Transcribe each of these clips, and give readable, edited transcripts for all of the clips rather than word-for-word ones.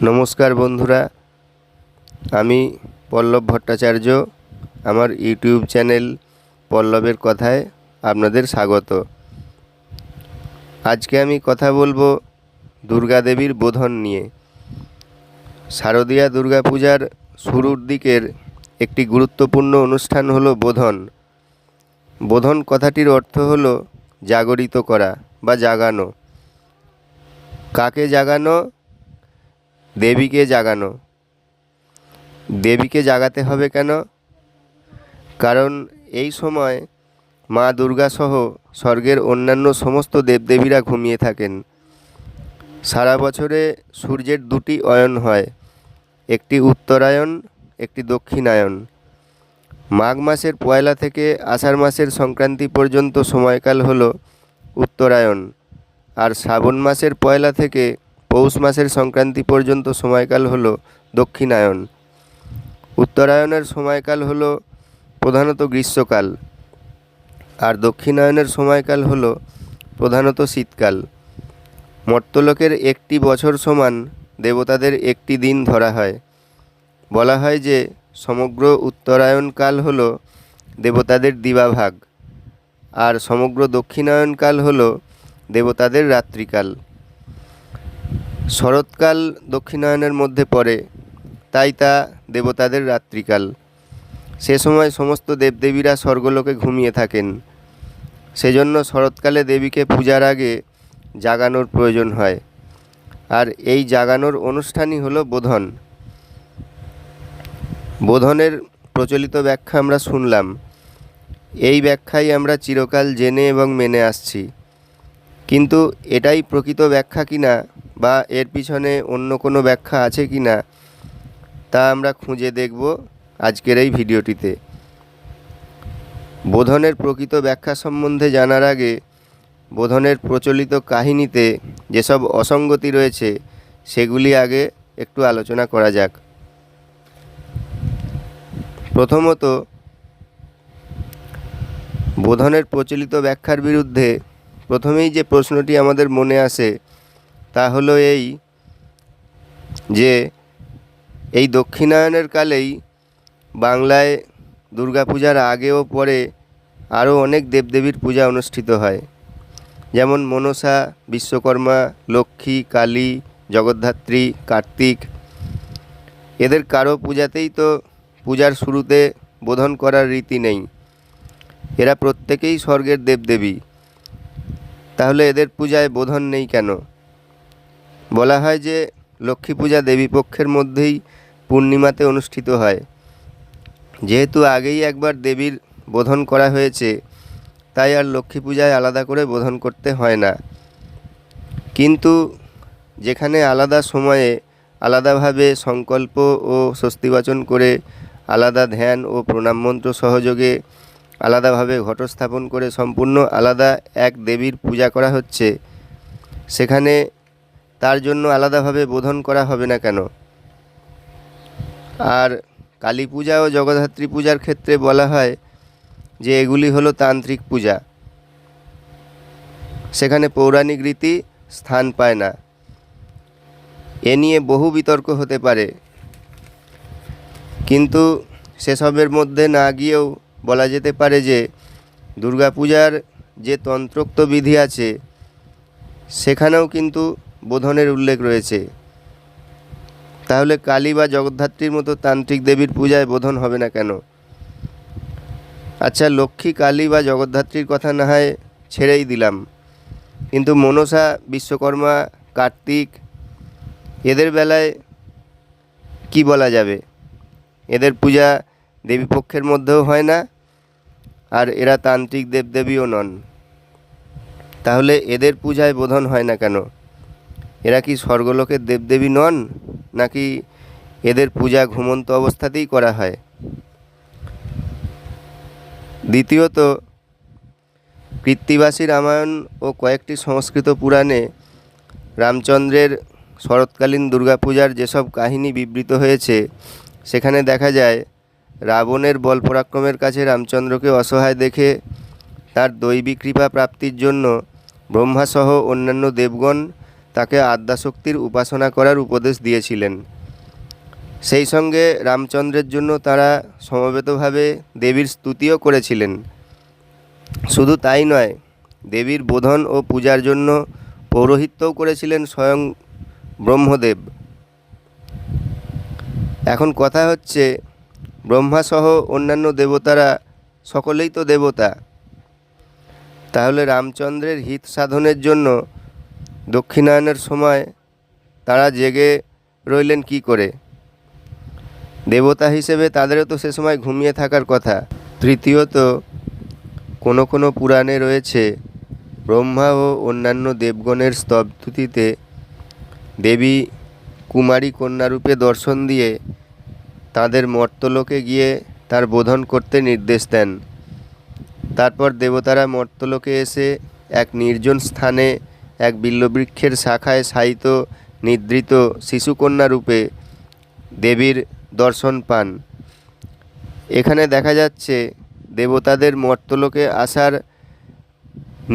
নমস্কার বন্ধুরা, আমি পল্লব ভট্টাচার্য। আমার ইউটিউব চ্যানেল পল্লবের কথায় আপনাদের স্বাগত। আজকে আমি কথা বলবো দুর্গা দেবীর বোধন নিয়ে। শারদীয়া দুর্গা পূজার শুরুর দিকের একটি গুরুত্বপূর্ণ অনুষ্ঠান হলো বোধন। বোধন কথাটির অর্থ হলো জাগরিত করা বা জাগানো। কাকে জাগানো? দেবীকে জাগানো। দেবীকে জাগাতে হবে কেন? কারণ এই সময় মা দুর্গা সহ স্বর্গের অন্যান্য সমস্ত দেবদেবীরা ঘুমিয়ে থাকেন। সারা বছরে সূর্যের দুটি অয়ন হয়, একটি উত্তরায়ণ, একটি দক্ষিণায়ন। মাঘ মাসের পয়লা থেকে আষাঢ় মাসের সংক্রান্তি পর্যন্ত সময়কাল হলো উত্তরায়ণ, আর শ্রাবণ মাসের পয়লা থেকে পৌষ মাসের সংক্রান্তি পর্যন্ত সময়কাল হলো দক্ষিণায়ন। উত্তরায়ণের সময়কাল হলো প্রধানত গ্রীষ্মকাল, আর দক্ষিণায়নের সময়কাল হলো প্রধানত শীতকাল। মর্ত্যলোকের একটি বছর সমান দেবতাদের একটি দিন ধরা হয়। বলা হয় যে সমগ্র উত্তরায়ণকাল হলো দেবতাদের দিবাভাগ, আর সমগ্র দক্ষিণায়নকাল হলো দেবতাদের রাত্রিকাল। শরৎকাল দক্ষিণায়নের মধ্যে পড়ে, তাই তা দেবতাদের রাত্রিকাল। সে সময় সমস্ত দেবদেবীরা স্বর্গলোকে ঘুমিয়ে থাকেন। সেজন্য শরৎকালে দেবীকে পূজার আগে জাগানোর প্রয়োজন হয়, আর এই জাগানোর অনুষ্ঠানই হলো বোধন। বোধনের প্রচলিত ব্যাখ্যা আমরা শুনলাম। এই ব্যাখ্যাই আমরা চিরকাল জেনে এবং মেনে আসছি, কিন্তু এটাই প্রকৃত ব্যাখ্যা কিনা বা এর পিছনে অন্য কোনো ব্যাখ্যা আছে কিনা তা আমরা খুঁজে দেখব আজকের এই ভিডিওটিতে। বোধনের প্রকৃত ব্যাখ্যা সম্বন্ধে জানার আগে বোধনের প্রচলিত কাহিনীতে যেসব অসঙ্গতি রয়েছে সেগুলি আগে একটু আলোচনা করা যাক। প্রথমত, বোধনের প্রচলিত ব্যাখ্যার বিরুদ্ধে প্রথমেই যে প্রশ্নটি আমাদের মনে আসে তা হলো এই যে এই দক্ষিণায়নের কালেই বাংলায় দুর্গাপূজার আগে ও পরে আরও অনেক দেবদেবীর পূজা অনুষ্ঠিত হয়, যেমন মনসা, বিশ্বকর্মা, লক্ষ্মী, কালী, জগদ্ধাত্রী, কার্তিক। এদের কারো পূজাতেই তো পূজার শুরুতে বোধন করার রীতি নেই। এরা প্রত্যেকেই স্বর্গের দেবদেবী, তাহলে এদের পূজায় বোধন নেই কেন? বলা হয় যে লক্ষ্মী পূজা দেবীপক্ষের মধ্যেই পূর্ণিমাতে অনুষ্ঠিত হয়। যেহেতু আগেই একবার দেবীর বোধন করা হয়েছে, তাই আর লক্ষ্মী পূজায় আলাদা করে বোধন করতে হয় না। কিন্তু যেখানে আলাদা সময়ে আলাদাভাবে সংকল্প ও স্বস্তিবাচন করে আলাদা ধ্যান ও প্রণাম মন্ত্র সহযোগে আলাদাভাবে ঘটস্থাপন করে সম্পূর্ণ আলাদা এক দেবীর পূজা করা হচ্ছে, সেখানে তার জন্য আলাদাভাবে বোধন করা হবে না কেন? আর কালী পূজা ও জগদ্ধাত্রী পূজার ক্ষেত্রে বলা হয় যে এগুলি হলো তান্ত্রিক পূজা, সেখানে পৌরাণিক রীতি স্থান পায় না। এ নিয়ে বহু বিতর্ক হতে পারে, কিন্তু সেসবের মধ্যে না গিয়েও বলা যেতে পারে যে দুর্গাপূজার যে তন্ত্রোক্ত বিধি আছে সেখানেও কিন্তু বোধনের উল্লেখ রয়েছে। তাহলে কালী বা জগদ্ধাত্রীর মতো তান্ত্রিক দেবীর পূজায় বোধন হবে না কেন? আচ্ছা, লক্ষ্মী, কালী বা জগদ্ধাত্রীর কথা না হয় ছেড়েই দিলাম, কিন্তু মনসা, বিশ্বকর্মা, কার্তিক এদের বেলায় কি বলা যাবে? এদের পূজা দেবীপক্ষের মধ্যেও হয় না, আর এরা তান্ত্রিক দেবদেবীও নন। তাহলে এদের পূজায় বোধন হয় না কেন? এরা কি স্বর্গলোকের দেবদেবী নন, নাকি এদের পূজা ঘুমন্ত অবস্থাতেই করা হয়? দ্বিতীয়ত, কৃত্তিবাসী রামায়ণ ও কয়েকটি সংস্কৃত পুরাণে রামচন্দ্রের শরৎকালীন দুর্গাপূজার যেসব কাহিনী বিবৃত হয়েছে সেখানে দেখা যায় রাবণের বল পরাক্রমের কাছে রামচন্দ্রকে অসহায় দেখে তার দৈবী কৃপা প্রাপ্তির জন্য ব্রহ্মাসহ অন্যান্য দেবগণ তাকে আদ্যাশক্তির উপাসনা করার উপদেশ দিয়েছিলেন। সেই সঙ্গে রামচন্দ্রের জন্য তারা সমবেতভাবে দেবীর স্তুতিও করেছিলেন। শুধু তাই নয়, দেবীর বোধন ও পূজার জন্য পৌরোহিত্যও করেছিলেন স্বয়ং ব্রহ্মদেব। এখন কথা হচ্ছে, ব্রহ্মাসহ অন্যান্য দেবতারা সকলেই তো দেবতা, তাহলে রামচন্দ্রের হিত সাধনের জন্য দক্ষিণায়নের সময় তারা জেগে রইলেন কি করে? দেবতা হিসেবে তাদেরও তো সে সময় ঘুমিয়ে থাকার কথা। তৃতীয়ত, কোনো কোনো পুরাণে রয়েছে ব্রহ্মা ও অন্যান্য দেবগণের স্তবস্তুতিতে দেবী কুমারী কন্যারূপে দর্শন দিয়ে তাদের মর্তলোকে গিয়ে তার বোধন করতে নির্দেশ দেন। তারপর দেবতারা মর্তলোকে এসে এক নির্জন স্থানে এক বিল্ববৃক্ষের শাখায় শায়িত নিদ্রিত শিশুকন্যারূপে দেবীর দর্শন পান। এখানে দেখা যাচ্ছে দেবতাদের মর্তলোকে আসার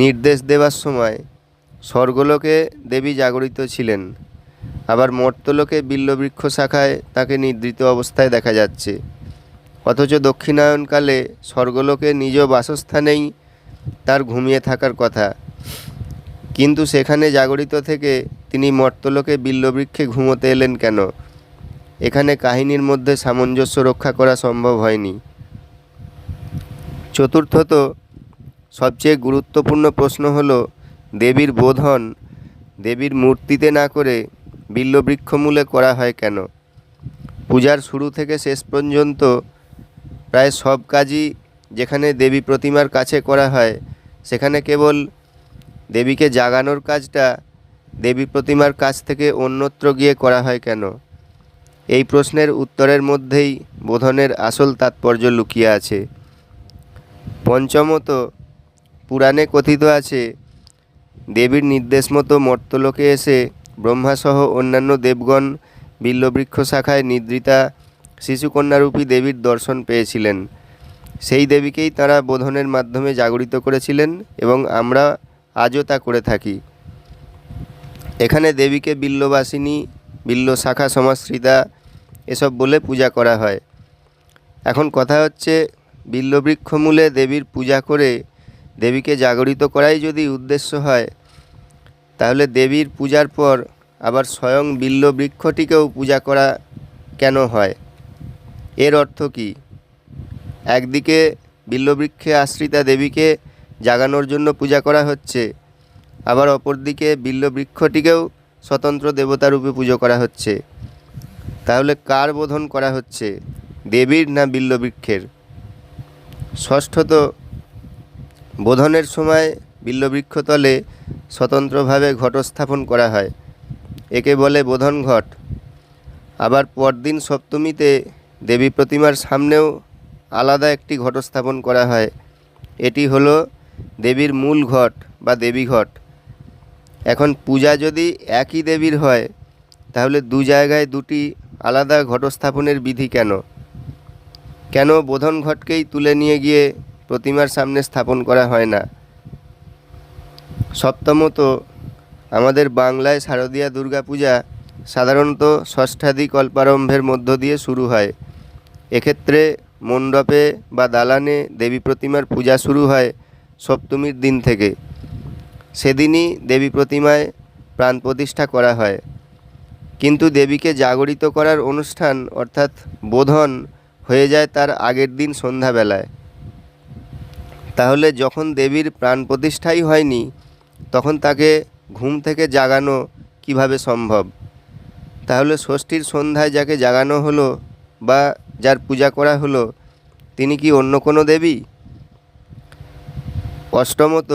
নির্দেশ দেওয়ার সময় স্বর্গলোকে দেবী জাগরিত ছিলেন, আবার মর্তলোকে বিল্ববৃক্ষ শাখায় তাকে নিদ্রিত অবস্থায় দেখা যাচ্ছে। অথচ দক্ষিণায়নকালে স্বর্গলোকে নিজ বাসস্থানেই তার ঘুমিয়ে থাকার কথা, কিন্তু সেখানে জাগরিত থেকে তিনি মর্তলোকে বিল্ববৃক্ষে ঘুমোতে এলেন কেন? এখানে কাহিনীর মধ্যে সামঞ্জস্য রক্ষা করা সম্ভব হয়নি। চতুর্থত, সবচেয়ে গুরুত্বপূর্ণ প্রশ্ন হল, দেবীর বোধন দেবীর মূর্তিতে না করে বিল্ববৃক্ষমূলে করা হয় কেন? পূজার শুরু থেকে শেষ পর্যন্ত প্রায় সব কাজই যেখানে দেবী প্রতিমার কাছে করা হয়, সেখানে কেবল দেবীকে জাগানোর কাজটা দেবী প্রতিমার কাছ থেকে অন্যত্র গিয়ে করা হয় কেন? এই প্রশ্নের উত্তরের মধ্যেই বোধনের আসল তাৎপর্য লুকিয়ে আছে। পঞ্চমত, পুরাণে কথিত আছে দেবীর নির্দেশ মতো মর্তলোকে এসে ব্রহ্মাসহ অন্যান্য দেবগণ বিল্ববৃক্ষ শাখায় নিদ্রিতা শিশুকন্যারূপী দেবীর দর্শন পেয়েছিলেন। সেই দেবীকেই তাঁরা বোধনের মাধ্যমে জাগরিত করেছিলেন এবং আমরা আজও তা করে থাকি। এখানে দেবীকে বিল্ববাসিনী, বিল্ব শাখা সমাশ্রিতা এসব বলে পূজা করা হয়। এখন কথা হচ্ছে, বিল্ববৃক্ষমূলে দেবীর পূজা করে দেবীকে জাগরিত করাই যদি উদ্দেশ্য হয়, তাহলে দেবীর পূজার পর আবার স্বয়ং বিল্ববৃক্ষটিকেও পূজা করা কেন হয়? এর অর্থ কী? একদিকে বিল্ববৃক্ষে আশ্রিতা দেবীকে জাগানোর জন্য পূজা করা হচ্ছে, আবার অপরদিকে বিল্ববৃক্ষটিকেও স্বতন্ত্র দেবতারূপে পুজো করা হচ্ছে। তাহলে কার বোধন করা হচ্ছে, দেবীর না বিল্ববৃক্ষের? ষষ্ঠত, বোধনের সময় বিল্ববৃক্ষতলে স্বতন্ত্রভাবে ঘটস্থাপন করা হয়, একে বলে বোধন ঘট। আবার পরদিন সপ্তমীতে দেবী প্রতিমার সামনেও আলাদা একটি ঘটস্থাপন করা হয়, এটি হলো দেবীর মূল ঘট বা দেবী ঘট। এখন পূজা যদি একই দেবীর হয়, তাহলে দু জায়গায় দুটি আলাদা ঘটস্থাপনের বিধি কেন? কেন বোধন ঘটকেই তুলে নিয়ে গিয়ে প্রতিমার সামনে স্থাপন করা হয় না? সপ্তমত, আমাদের বাংলায় শারদীয়া দুর্গাপূজা সাধারণত ষষ্ঠাদি কল্পারম্ভের মধ্য দিয়ে শুরু হয়। এক্ষেত্রে মণ্ডপে বা দালানে দেবী প্রতিমার পূজা শুরু হয় সপ্তমীর দিন থেকে। সেদিনই দেবী প্রতিমায় প্রাণ প্রতিষ্ঠা করা হয়, কিন্তু দেবীকে জাগরিত করার অনুষ্ঠান অর্থাৎ বোধন হয়ে যায় তার আগের দিন সন্ধ্যাবেলায়। তাহলে যখন দেবীর প্রাণ প্রতিষ্ঠাই হয়নি, তখন তাকে ঘুম থেকে জাগানো কিভাবে সম্ভব? তাহলে ষষ্ঠীর সন্ধ্যায় যাকে জাগানো হলো বা যার পূজা করা হলো, তিনি কি অন্য কোনো দেবী? অষ্টমত,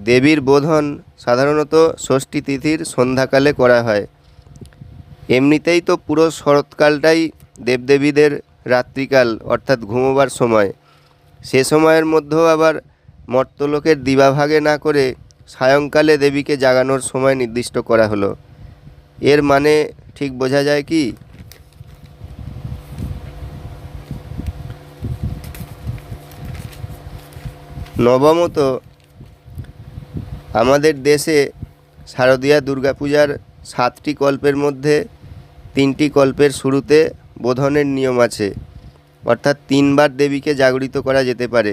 দেবীর বোধন সাধারণত ষষ্ঠী তিথির সন্ধ্যাকালে করা হয়। এমনিতেই তো পুরো শরৎকালটাই দেবদেবীদের রাত্রিকাল অর্থাৎ ঘুমোবার সময়। সে সময়ের মধ্যেও আবার মর্তলোকের দিবাভাগে না করে সায়ংকালে দেবীকে জাগানোর সময় নির্দিষ্ট করা হলো। এর মানে ঠিক বোঝা যায় কি? নবমত, আমাদের দেশে শারদীয়া দুর্গাপূজার 7টি কল্পের মধ্যে 3টি কল্পের শুরুতে বোধনের নিয়ম আছে, অর্থাৎ 3বার দেবীকে জাগরিত করা যেতে পারে।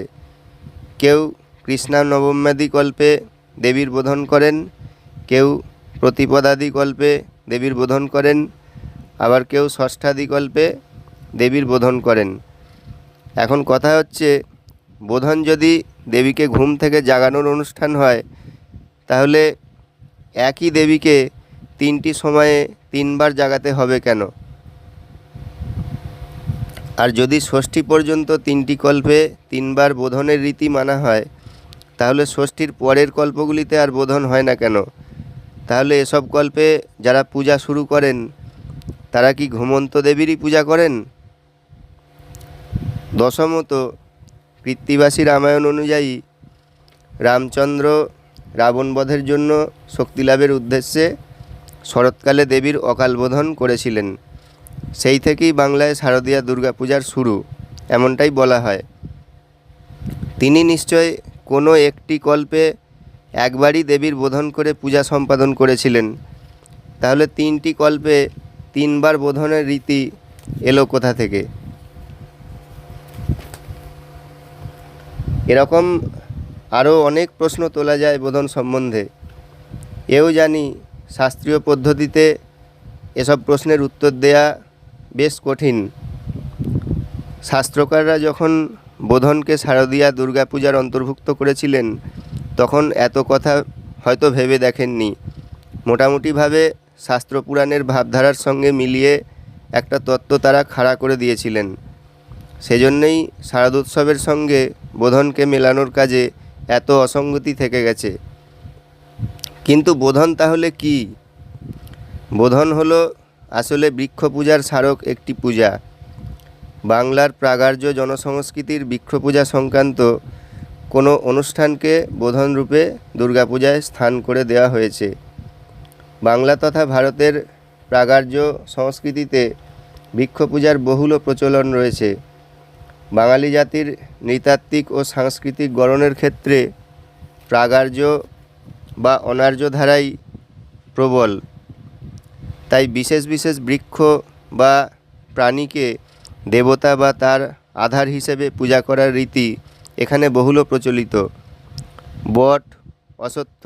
কেউ কৃষ্ণা নবম্যাদি কল্পে দেবীর বোধন করেন, কেউ প্রতিপদাদি কল্পে দেবীর বোধন করেন, আবার কেউ ষষ্ঠাদি কল্পে দেবীর বোধন করেন। এখন কথা হচ্ছে, বোধন যদি দেবীকে ঘুম থেকে জাগানোর অনুষ্ঠান হয়, তাহলে একই দেবীকে 3টি সময়ে 3বার জাগাতে হবে কেন? আর যদি ষষ্ঠী পর্যন্ত 3টি কল্পে 3বার বোধনের রীতি মানা হয়, তাহলে ষষ্ঠীর পরের কল্পগুলিতে আর বোধন হয় না কেন? তাহলে এসব কল্পে যারা পূজা শুরু করেন তারা কি ঘুমন্ত দেবীরই পূজা করেন? দশমত, কৃত্তিবাসী রামায়ণ অনুযায়ী রামচন্দ্র রাবণ বধের জন্য শক্তিলাভের উদ্দেশ্যে শরৎকালে দেবীর অকাল বোধন করেছিলেন। সেই থেকেই বাংলায় শারদীয়া দুর্গাপূজার শুরু, এমনটাই বলা হয়। তিনি নিশ্চয় কোনো একটি কল্পে একবারই দেবীর বোধন করে পূজা সম্পাদন করেছিলেন। তাহলে 3টি কল্পে 3বার বোধনের রীতি এলো কোথা থেকে? এরকম আরও অনেক প্রশ্ন তোলা যায় বোধন সম্বন্ধে। এও জানি শাস্ত্রীয় পদ্ধতিতে এসব প্রশ্নের উত্তর দেয়া বেশ কঠিন। শাস্ত্রকাররা যখন বোধনকে শারদীয়া দুর্গাপূজার অন্তর্ভুক্ত করেছিলেন, তখন এত কথা হয়তো ভেবে দেখেননি। মোটামুটিভাবে শাস্ত্রপুরাণের ভাবধারার সঙ্গে মিলিয়ে একটা তত্ত্ব তারা খাড়া করে দিয়েছিলেন। সেজন্যই শারদোৎসবের সঙ্গে বোধনকে মেলানোর কাজে এত অসঙ্গতি থেকে গেছে। কিন্তু বোধন তাহলে কি? বোধন হলো আসলে বৃক্ষ পূজার স্মারক একটি পূজা। বাংলার প্রাগার্য জনসংস্কৃতির বৃক্ষ পূজা সংক্রান্ত কোনো অনুষ্ঠানকে বোধন রূপে দুর্গাপূজায় স্থান করে দেওয়া হয়েছে। বাংলা তথা ভারতের প্রাগার্য সংস্কৃতিতে বৃক্ষ পূজার বহুল প্রচলন রয়েছে। বাঙালি জাতির নৃতাত্ত্বিক ও সাংস্কৃতিক গড়নের ক্ষেত্রে প্রাগার্য বা অনার্য ধারাই প্রবল। তাই বিশেষ বিশেষ বৃক্ষ বা প্রাণীকে দেবতা বা তার আধার হিসেবে পূজা করার রীতি এখানে বহুল প্রচলিত। বট, অশ্বত্থ,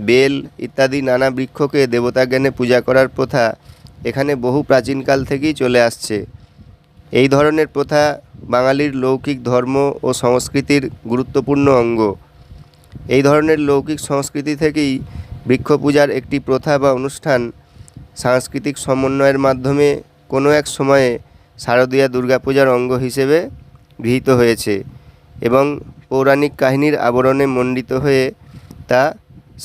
বেল ইত্যাদি নানা বৃক্ষকে দেবতা জ্ঞানে পূজা করার প্রথা এখানে বহু প্রাচীনকাল থেকেই চলে আসছে। এই ধরনের প্রথা বাঙালির লৌকিক ধর্ম ও সংস্কৃতির গুরুত্বপূর্ণ অঙ্গ। এই ধরনের লৌকিক সংস্কৃতি থেকেই বৃক্ষ পূজার একটি প্রথা বা অনুষ্ঠান সাংস্কৃতিক সমন্বয়ের মাধ্যমে কোনো এক সময়ে শারদীয়া দুর্গাপূজার অঙ্গ হিসেবে গৃহীত হয়েছে এবং পৌরাণিক কাহিনীর আবরণে মণ্ডিত হয়ে তা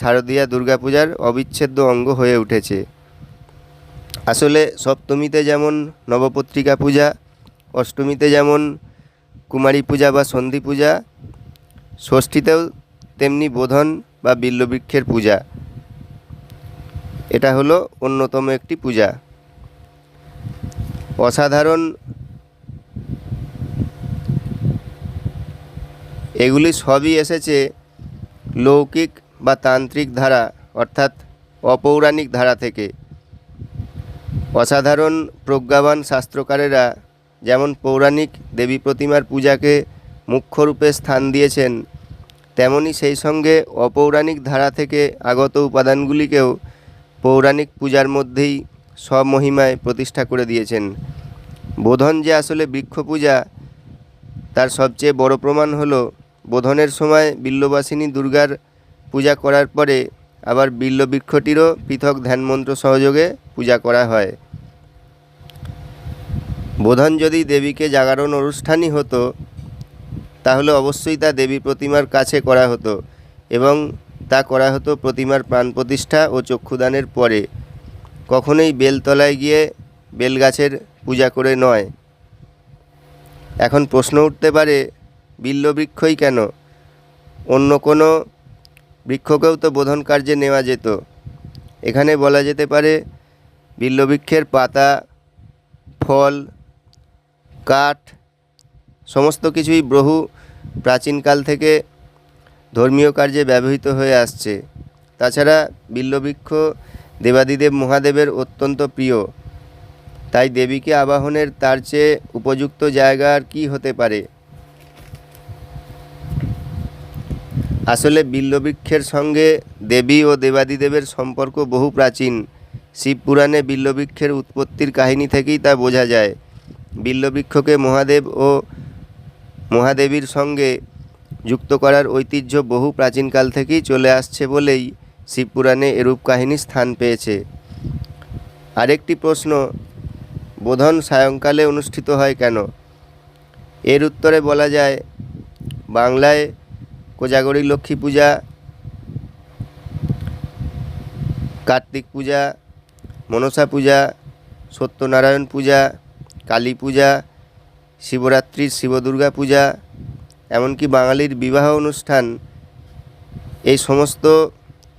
শারদীয়া দুর্গাপূজার অবিচ্ছেদ্য অঙ্গ হয়ে উঠেছে। আসলে সপ্তমীতে যেমন নবপত্রিকা পূজা, অষ্টমীতে যেমন কুমারী পূজা বা সন্ধি পূজা, ষষ্ঠীতেও তেমনি বোধন বা বিল্ববৃক্ষের পূজা। এটা হলো অন্যতম একটি পূজা। অসাধারণ এগুলি সবই এসেছে লৌকিক বা তান্ত্রিক ধারা, অর্থাৎ অপৌরাণিক ধারা থেকে। অসাধারণ প্রজ্ঞাবান শাস্ত্রকারেরা যেমন পৌরাণিক দেবী প্রতিমার পূজাকে মুখ্য রূপে স্থান দিয়েছেন, তেমনি সেই সঙ্গে অপৌরাণিক ধারা থেকে আগত উপাদানগুলিকেও পৌরাণিক পূজার মধ্যেই স্বমহিমায় প্রতিষ্ঠা করে দিয়েছেন। বোধন যে আসলে বৃক্ষ পূজা তার সবচেয়ে বড় প্রমাণ হলো বোধনের সময় বিল্ববাসিনী দুর্গার পূজা করার পরে আবার বিল্ববৃক্ষটিরও পৃথক ধ্যানমন্ত্র সহযোগে পূজা করা হয়। বোধন যদি দেবীকে জাগরণ অনুষ্ঠানই হতো, তাহলে অবশ্যই তা দেবী প্রতিমার কাছে করা হতো এবং তা করা হতো প্রতিমার প্রাণ প্রতিষ্ঠা ও চক্ষুদানের পরে, কখনোই বেলতলায় গিয়ে বেলগাছের পূজা করে নয়। এখন প্রশ্ন উঠতে পারে, বিল্ববৃক্ষই কেন? অন্য কোনো বৃক্ষকেও তো বোধন কার্যে নেওয়া যেত। এখানে বলা যেতে পারে বিল্ববৃক্ষের পাতা, ফল, কাঠ সমস্ত কিছুই বহু প্রাচীনকাল থেকে ধর্মীয় কার্যে ব্যবহৃত হয়ে আসছে। তাছাড়া বিল্ববৃক্ষ দেবাদিদেব মহাদেবের অত্যন্ত প্রিয়, তাই দেবীকে আবাহনের তার চেয়ে উপযুক্ত জায়গা আর কী হতে পারে। আসলে বিল্ববৃক্ষের সঙ্গে দেবী ও দেবাদিদেবের সম্পর্ক বহু প্রাচীন। শিবপুরাণে বিল্ববৃক্ষের উৎপত্তির কাহিনী থেকেই তা বোঝা যায়। বিল্ববৃক্ষকে মহাদেব ও মহাদেবীর সঙ্গে যুক্ত করার ঐতিহ্য বহু প্রাচীনকাল থেকেই চলে আসছে বলেই শিবপুরাণে এরূপ কাহিনী স্থান পেয়েছে। আরেকটি প্রশ্ন, বোধন সায়ংকালে অনুষ্ঠিত হয় কেন? এর উত্তরে বলা যায়, বাংলায় কোজাগরী লক্ষ্মী পূজা, কার্তিক পূজা, মনসা পূজা, সত্যনারায়ণ পূজা, কালী পূজা, শিবরাত্রির শিবদুর্গা পূজা, এমনকি বাঙালির বিবাহ অনুষ্ঠান, এই সমস্ত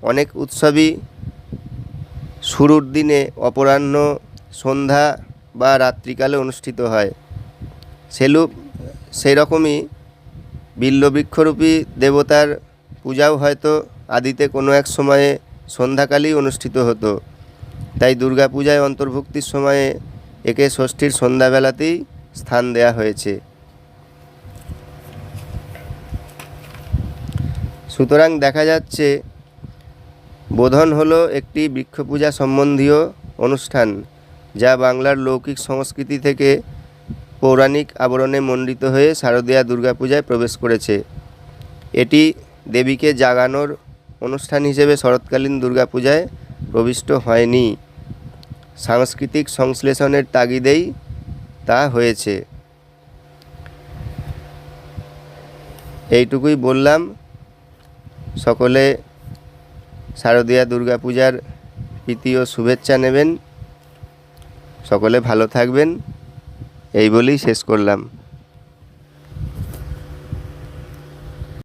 অনেক উৎসবই শুরুর দিনে অপরাহ্ন, সন্ধ্যা বা রাত্রিকালে অনুষ্ঠিত হয়। সেই রকমই বিল্ববৃক্ষরূপী দেবতার পূজাও হয়তো আদিতে কোনো এক সময়ে সন্ধ্যাকালেই অনুষ্ঠিত হতো, তাই দুর্গা পূজায় অন্তর্ভুক্তির সময়ে একে ষষ্ঠীর সন্ধ্যাবেলাতেই স্থান দেয়া হয়েছে। সুতরাং দেখা যাচ্ছে বোধন হলো একটি বৃক্ষপূজা সম্বন্ধীয় অনুষ্ঠান, যা বাংলার লৌকিক সংস্কৃতি থেকে পৌরাণিক আবরণে মণ্ডিত হয়ে শারদীয়া দুর্গাপূজায় প্রবেশ করেছে। এটি দেবীকে জাগানোর অনুষ্ঠান হিসেবে শরৎকালীন দুর্গাপূজায় প্রবিষ্ট হয়নি, সাংস্কৃতিক সংশ্লেষণের তাগিদেই তা হয়েছে। এইটুকুই বললাম। সকলে শারদীয়া দুর্গাপূজার প্রীতি ও শুভেচ্ছা নেবেন। সকলে ভালো থাকবেন, এই বলেই শেষ করলাম।